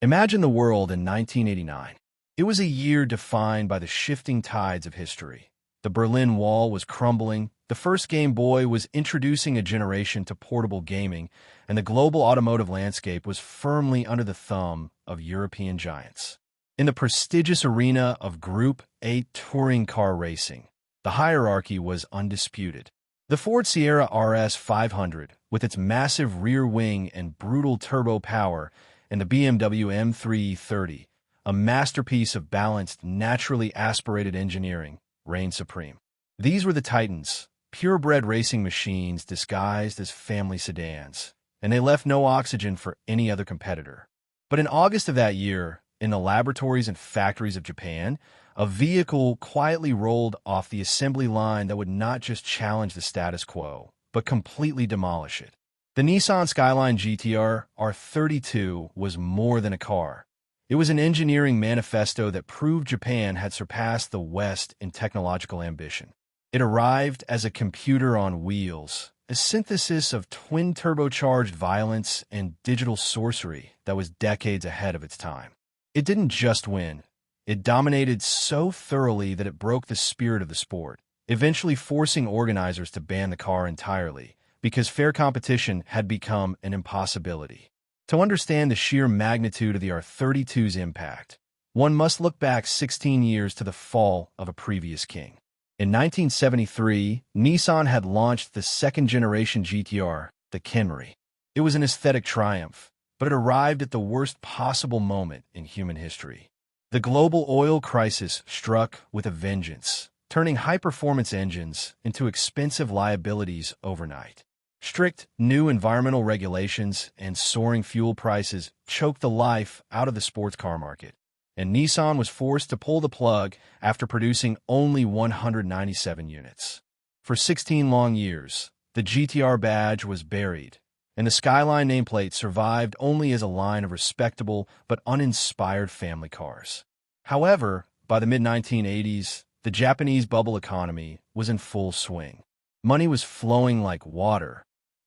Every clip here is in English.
Imagine the world in 1989. It was a year defined by the shifting tides of history. The Berlin Wall was crumbling, the first Game Boy was introducing a generation to portable gaming, and the global automotive landscape was firmly under the thumb of European giants. In the prestigious arena of Group A touring car racing, the hierarchy was undisputed. The Ford Sierra RS 500, with its massive rear wing and brutal turbo power, and the BMW M330, a masterpiece of balanced, naturally aspirated engineering, reigned supreme. These were the titans, purebred racing machines disguised as family sedans, and they left no oxygen for any other competitor. But in August of that year, in the laboratories and factories of Japan, a vehicle quietly rolled off the assembly line that would not just challenge the status quo, but completely demolish it. The Nissan Skyline GTR R32 was more than a car. It was an engineering manifesto that proved Japan had surpassed the West in technological ambition. It arrived as a computer on wheels, a synthesis of twin-turbocharged violence and digital sorcery that was decades ahead of its time. It didn't just win. It dominated so thoroughly that it broke the spirit of the sport, eventually forcing organizers to ban the car entirely, because fair competition had become an impossibility. To understand the sheer magnitude of the R32's impact, one must look back 16 years to the fall of a previous king. In 1973, Nissan had launched the second-generation GTR, the Camry. It was an aesthetic triumph, but it arrived at the worst possible moment in human history. The global oil crisis struck with a vengeance, turning high-performance engines into expensive liabilities overnight. Strict new environmental regulations and soaring fuel prices choked the life out of the sports car market, and Nissan was forced to pull the plug after producing only 197 units. For 16 long years, the GTR badge was buried, and the Skyline nameplate survived only as a line of respectable but uninspired family cars. However, by the mid-1980s, the Japanese bubble economy was in full swing. Money was flowing like water,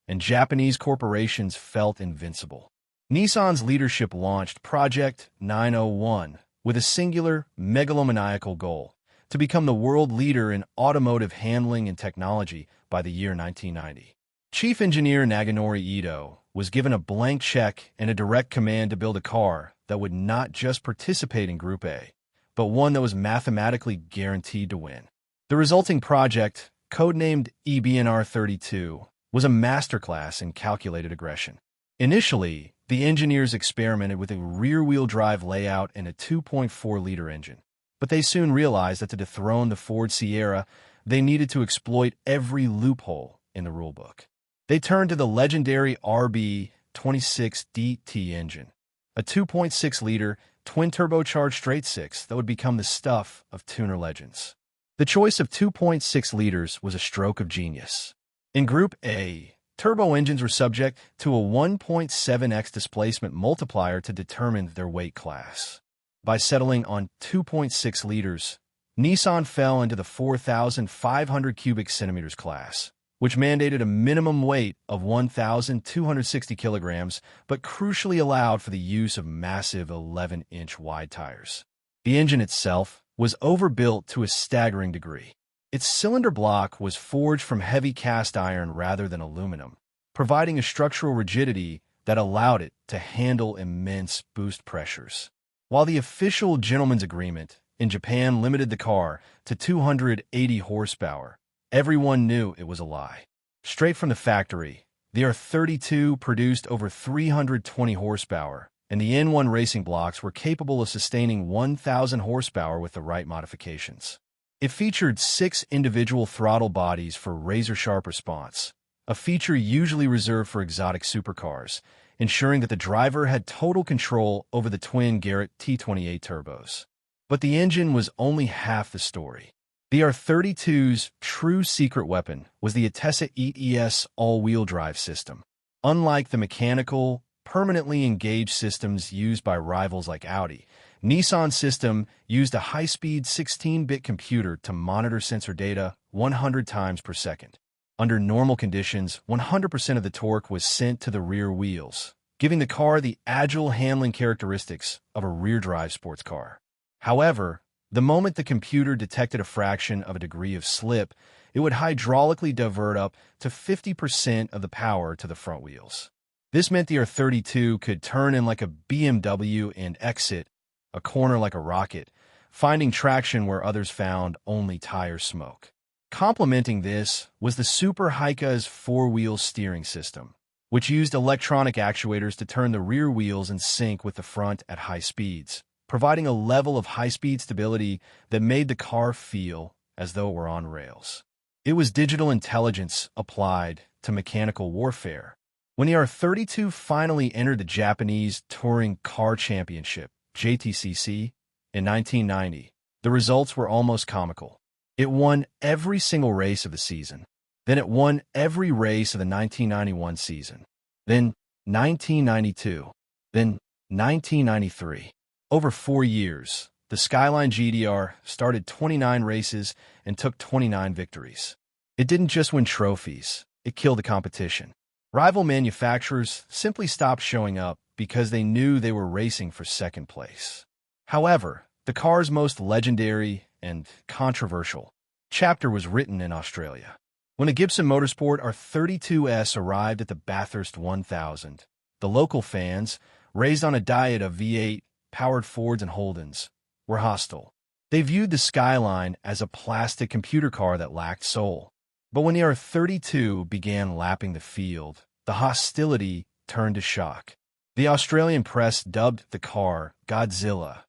and Japanese corporations felt invincible. Nissan's leadership launched Project 901 with a singular, megalomaniacal goal: to become the world leader in automotive handling and technology by the year 1990. Chief engineer Naganori Ito was given a blank check and a direct command to build a car that would not just participate in Group A, but one that was mathematically guaranteed to win. The resulting project, codenamed EBNR32, was a masterclass in calculated aggression. Initially, the engineers experimented with a rear-wheel drive layout and a 2.4-liter engine, but they soon realized that to dethrone the Ford Sierra, they needed to exploit every loophole in the rulebook. They turned to the legendary RB26DT engine, a 2.6-liter, twin-turbocharged straight-six that would become the stuff of tuner legends. The choice of 2.6 liters was a stroke of genius. In Group A, turbo engines were subject to a 1.7x displacement multiplier to determine their weight class. By settling on 2.6 liters, Nissan fell into the 4,500 cubic centimeters class, which mandated a minimum weight of 1,260 kilograms, but crucially allowed for the use of massive 11-inch wide tires. The engine itself was overbuilt to a staggering degree. Its cylinder block was forged from heavy cast iron rather than aluminum, providing a structural rigidity that allowed it to handle immense boost pressures. While the official gentleman's agreement in Japan limited the car to 280 horsepower, everyone knew it was a lie. Straight from the factory, the R32 produced over 320 horsepower, and the N1 racing blocks were capable of sustaining 1,000 horsepower with the right modifications. It featured 6 individual throttle bodies for razor-sharp response, a feature usually reserved for exotic supercars, ensuring that the driver had total control over the twin Garrett T28 turbos. But the engine was only half the story. The R32's true secret weapon was the Atessa ES all-wheel drive system. Unlike the mechanical, permanently engaged systems used by rivals like Audi, Nissan's system used a high-speed 16-bit computer to monitor sensor data 100 times per second. Under normal conditions, 100% of the torque was sent to the rear wheels, giving the car the agile handling characteristics of a rear-drive sports car. However, the moment the computer detected a fraction of a degree of slip, it would hydraulically divert up to 50% of the power to the front wheels. This meant the R32 could turn in like a BMW and exit a corner like a rocket, finding traction where others found only tire smoke. Complementing this was the Super Heika's four-wheel steering system, which used electronic actuators to turn the rear wheels in sync with the front at high speeds, providing a level of high-speed stability that made the car feel as though it were on rails. It was digital intelligence applied to mechanical warfare. When the R32 finally entered the Japanese Touring Car Championship, JTCC, in 1990, the results were almost comical. It won every single race of the season. Then it won every race of the 1991 season. Then 1992. Then 1993. Over 4 years, the Skyline GDR started 29 races and took 29 victories. It didn't just win trophies, it killed the competition. Rival manufacturers simply stopped showing up because they knew they were racing for second place. However, the car's most legendary and controversial chapter was written in Australia. When a Gibson Motorsport R32S arrived at the Bathurst 1000, the local fans, raised on a diet of V8-powered Fords and Holdens, were hostile. They viewed the Skyline as a plastic computer car that lacked soul. But when the R32 began lapping the field, the hostility turned to shock. The Australian press dubbed the car Godzilla,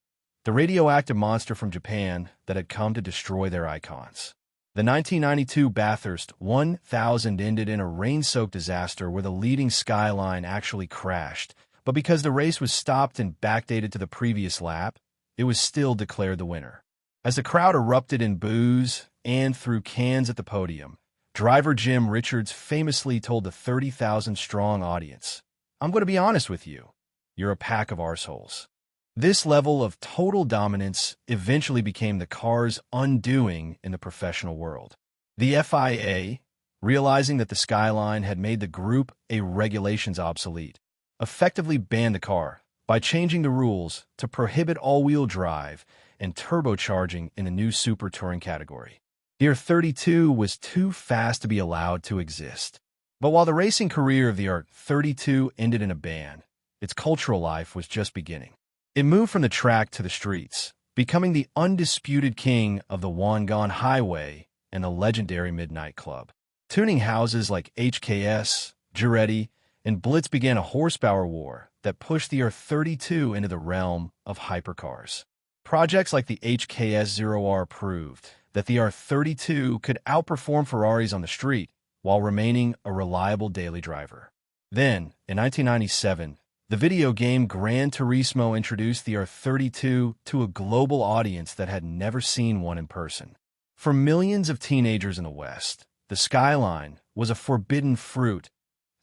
the radioactive monster from Japan that had come to destroy their icons. The 1992 Bathurst 1000 ended in a rain-soaked disaster where the leading Skyline actually crashed, but because the race was stopped and backdated to the previous lap, it was still declared the winner. As the crowd erupted in boos and threw cans at the podium, driver Jim Richards famously told the 30,000-strong audience, "I'm going to be honest with you. You're a pack of arseholes." This level of total dominance eventually became the car's undoing in the professional world. The FIA, realizing that the Skyline had made the Group A regulations obsolete, effectively banned the car by changing the rules to prohibit all-wheel drive and turbocharging in the new Super Touring category. The R32 was too fast to be allowed to exist. But while the racing career of the R32 ended in a ban, its cultural life was just beginning. It moved from the track to the streets, becoming the undisputed king of the Wangan Highway and the legendary Midnight Club. Tuning houses like HKS, Giretti, and Blitz began a horsepower war that pushed the R32 into the realm of hypercars. Projects like the HKS-0R proved that the R32 could outperform Ferraris on the street while remaining a reliable daily driver. Then, in 1997, the video game Gran Turismo introduced the R32 to a global audience that had never seen one in person. For millions of teenagers in the West, the Skyline was a forbidden fruit,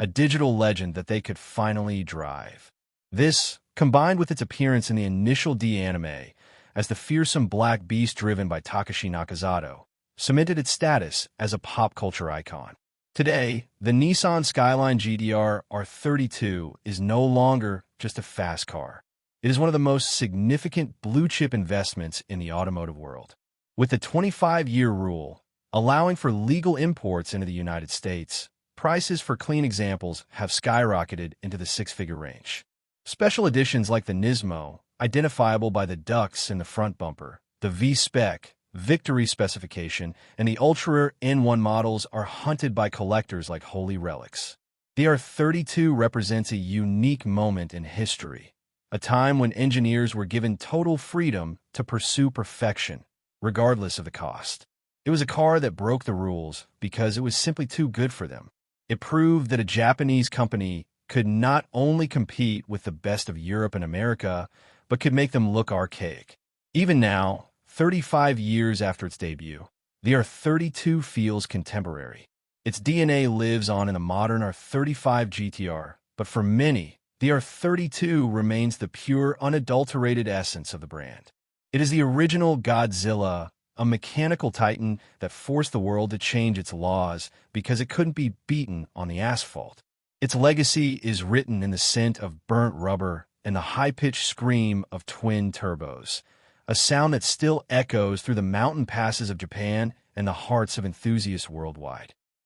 a digital legend that they could finally drive. This, combined with its appearance in the initial D anime as the fearsome black beast driven by Takashi Nakazato, cemented its status as a pop culture icon. Today, the Nissan Skyline GDR R32 is no longer just a fast car. It is one of the most significant blue-chip investments in the automotive world. With the 25-year rule, allowing for legal imports into the United States, prices for clean examples have skyrocketed into the six-figure range. Special editions like the Nismo, identifiable by the ducts in the front bumper, the V-Spec, Victory specification, and the Ultra N1 models are hunted by collectors like holy relics. The R32 represents a unique moment in history, a time when engineers were given total freedom to pursue perfection, regardless of the cost. It was a car that broke the rules because it was simply too good for them. It proved that a Japanese company could not only compete with the best of Europe and America, but could make them look archaic. Even now, 35 years after its debut, the R32 feels contemporary. Its DNA lives on in the modern R35 GTR, but for many, the R32 remains the pure, unadulterated essence of the brand. It is the original Godzilla, a mechanical titan that forced the world to change its laws because it couldn't be beaten on the asphalt. Its legacy is written in the scent of burnt rubber and the high-pitched scream of twin turbos, a sound that still echoes through the mountain passes of Japan and the hearts of enthusiasts worldwide.